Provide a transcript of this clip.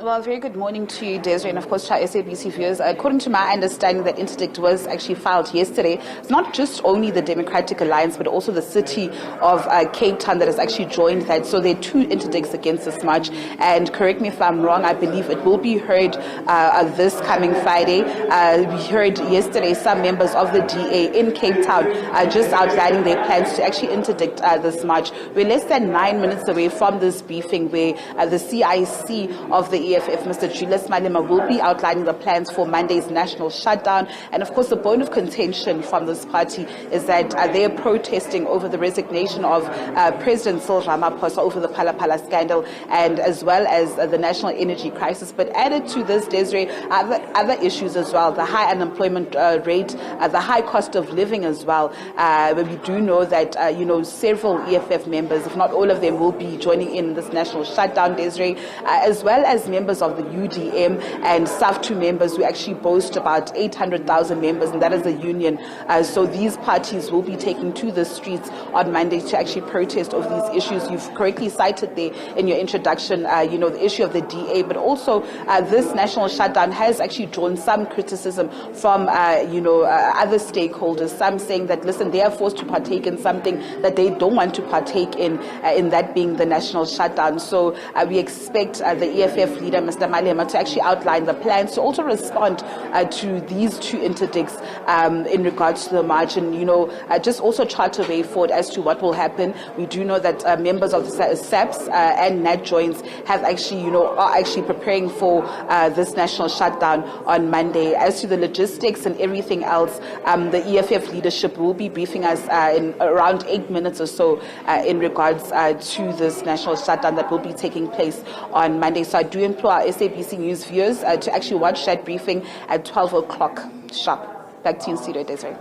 Well, very good morning to you, Desiree, and of course to our SABC viewers. According to my understanding, that interdict was actually filed yesterday. It's not just only the Democratic Alliance, but also the city of Cape Town that has actually joined that. So there are two interdicts against this march. And correct me if I'm wrong, I believe it will be heard this coming Friday. We heard yesterday some members of the DA in Cape Town just outlining their plans to actually interdict this march. We're less than 9 minutes away from this briefing where the CIC of the EFF, Mr. Julius Malema, will be outlining the plans for Monday's national shutdown. And of course, the bone of contention from this party is that they're protesting over the resignation of President Cyril Ramaphosa over the Phala scandal, and as well as the national energy crisis. But added to this, Desiree, other issues as well, the high unemployment rate, the high cost of living as well. We do know that several EFF members, if not all of them, will be joining in this national shutdown, Desiree, as well as members of the UDM and SAF2 members who actually boast about 800,000 members, and that is a union. So these parties will be taking to the streets on Monday to actually protest over these issues. You've correctly cited there in your introduction, the issue of the DA, but also this national shutdown has actually drawn some criticism from, other stakeholders, some saying that, listen, they are forced to partake in something that they don't want to partake in that being the national shutdown. So we expect the EFF leader, Mr. Malema, to actually outline the plans to also respond to these two interdicts in regards to the march, and just also chart a way forward as to what will happen. We do know that members of the SABC and NAT joints have actually, are actually preparing for this national shutdown on Monday. As to the logistics and everything else, the EFF leadership will be briefing us in around 8 minutes or so in regards to this national shutdown that will be taking place on Monday. So I do implore our SABC News viewers to actually watch that briefing at 12 o'clock sharp. Back to you in studio, Desiree.